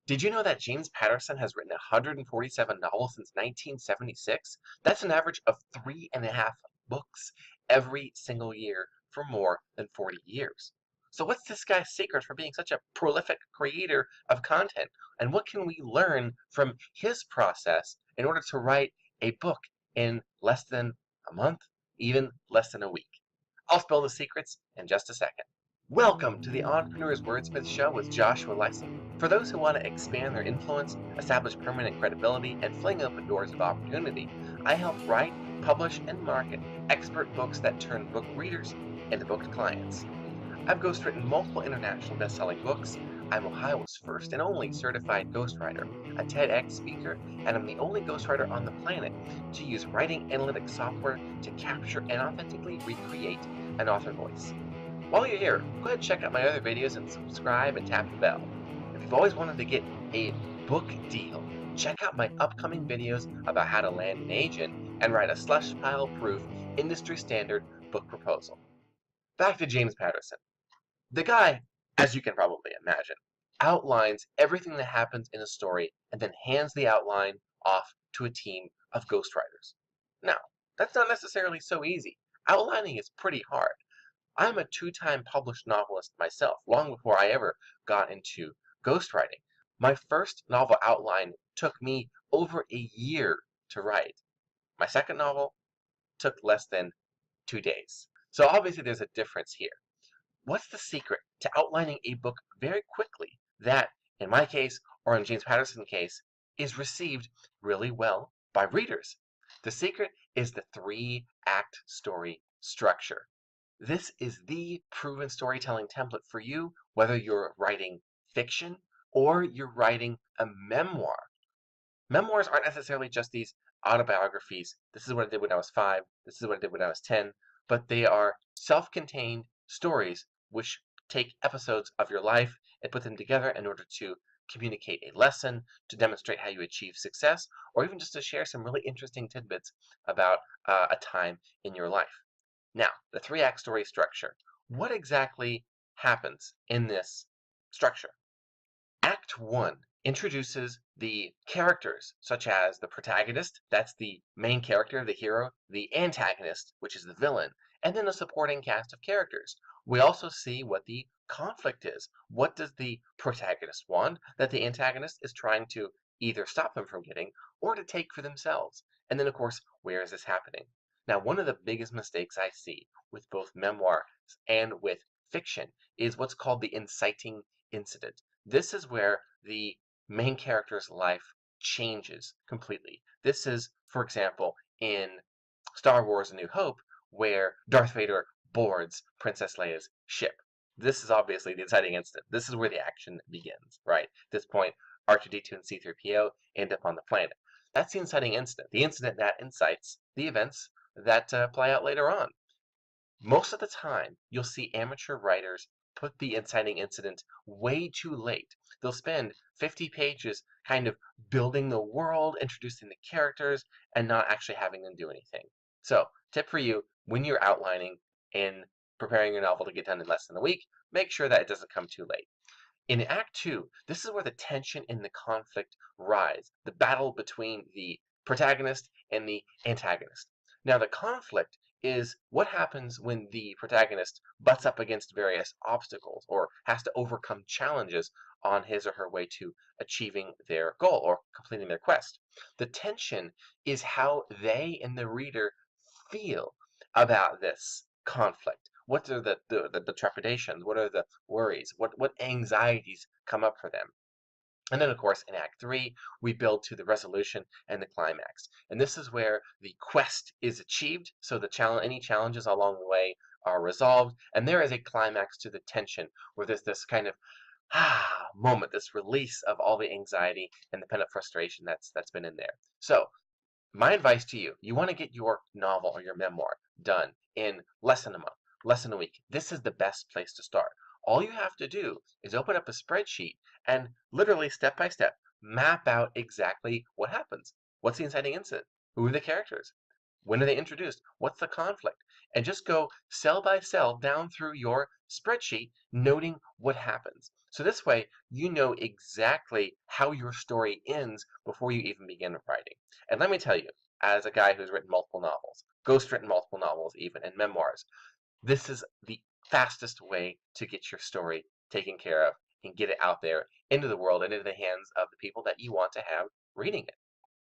Did you know that James Patterson has written 147 novels since 1976? That's an average of 3.5 books every single year for more than 40 years. So what's this guy's secret for being such a prolific creator of content? And what can we learn from his process in order to write a book in less than a month, even less than a week? I'll spill the secrets in just a second. Welcome to the Entrepreneur's Wordsmith Show with Joshua Lisec. For those who want to expand their influence, establish permanent credibility, and fling open doors of opportunity, I help write, publish, and market expert books that turn book readers into booked clients. I've ghostwritten multiple international best-selling books. I'm Ohio's first and only certified ghostwriter, a TEDx speaker, and I'm the only ghostwriter on the planet to use writing analytics software to capture and authentically recreate an author voice. While you're here, go ahead and check out my other videos and subscribe and tap the bell. If you've always wanted to get a book deal, check out my upcoming videos about how to land an agent and write a slush pile proof industry standard book proposal. Back to James Patterson. The guy, as you can probably imagine, outlines everything that happens in a story and then hands the outline off to a team of ghostwriters. Now, that's not necessarily so easy. Outlining is pretty hard. I'm a two-time published novelist myself, long before I ever got into ghostwriting. My first novel outline took me over a year to write. My second novel took less than 2 days. So obviously there's a difference here. What's the secret to outlining a book very quickly that, in my case, or in James Patterson's case, is received really well by readers? The secret is the 3-act story structure. This is the proven storytelling template for you, whether you're writing fiction or you're writing a memoir. Memoirs aren't necessarily just these autobiographies. This is what I did when I was 5, this is what I did when I was 10, but they are self-contained stories which take episodes of your life and put them together in order to communicate a lesson, to demonstrate how you achieve success, or even just to share some really interesting tidbits about a time in your life. Now, the 3-act story structure. What exactly happens in this structure? Act 1 introduces the characters, such as the protagonist, that's the main character, the hero, the antagonist, which is the villain, and then a supporting cast of characters. We also see what the conflict is. What does the protagonist want that the antagonist is trying to either stop them from getting or to take for themselves? And then, of course, where is this happening? Now, one of the biggest mistakes I see with both memoirs and with fiction is what's called the inciting incident. This is where the main character's life changes completely. This is, for example, in Star Wars: A New Hope, where Darth Vader boards Princess Leia's ship. This is obviously the inciting incident. This is where the action begins, right? At this point, R2-D2 and C-3PO end up on the planet. That's the inciting incident, the incident that incites the events that play out later on. Most of the time, you'll see amateur writers put the inciting incident way too late. They'll spend 50 pages kind of building the world, introducing the characters, and not actually having them do anything. So, tip for you, when you're outlining and preparing your novel to get done in less than a week, make sure that it doesn't come too late. In Act 2, this is where the tension and the conflict rise, the battle between the protagonist and the antagonist. Now, the conflict is what happens when the protagonist butts up against various obstacles or has to overcome challenges on his or her way to achieving their goal or completing their quest. The tension is how they and the reader feel about this conflict. What are the trepidations? What are the worries? What anxieties come up for them? And then, of course, in Act 3, we build to the resolution and the climax. And this is where the quest is achieved, so any challenges along the way are resolved, and there is a climax to the tension, where there's this kind of moment, this release of all the anxiety and the pent-up frustration that's been in there. So, my advice to you, you want to get your novel or your memoir done in less than a month, less than a week. This is the best place to start. All you have to do is open up a spreadsheet and literally step by step map out exactly what happens. What's the inciting incident? Who are the characters? When are they introduced? What's the conflict? And just go cell by cell down through your spreadsheet, noting what happens. So this way, you know exactly how your story ends before you even begin writing. And let me tell you, as a guy who's written multiple novels, ghostwritten multiple novels even, and memoirs, this is the fastest way to get your story taken care of and get it out there into the world and into the hands of the people that you want to have reading it.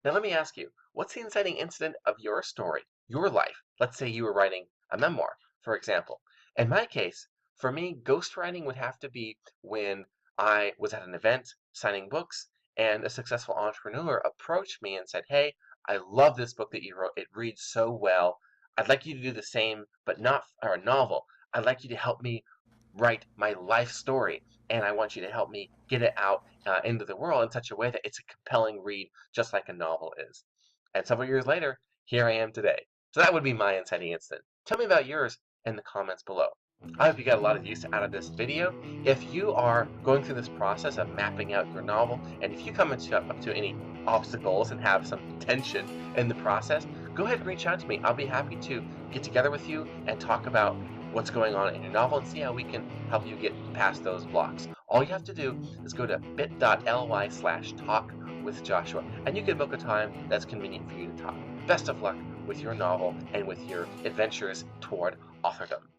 Now let me ask you, what's the inciting incident of your story, your life? Let's say you were writing a memoir, for example. In my case, for me, ghostwriting would have to be when I was at an event signing books and a successful entrepreneur approached me and said, "Hey, I love this book that you wrote. It reads so well. I'd like you to do the same, but not for a novel. I'd like you to help me write my life story, and I want you to help me get it out into the world in such a way that it's a compelling read, just like a novel is." And several years later, here I am today. So that would be my inciting incident. Tell me about yours in the comments below. I hope you got a lot of use out of this video. If you are going through this process of mapping out your novel, and if you come up to any obstacles and have some tension in the process, go ahead and reach out to me. I'll be happy to get together with you and talk about what's going on in your novel and see how we can help you get past those blocks. All you have to do is go to bit.ly/talkwithjoshua, and you can book a time that's convenient for you to talk. Best of luck with your novel and with your adventures toward authordom.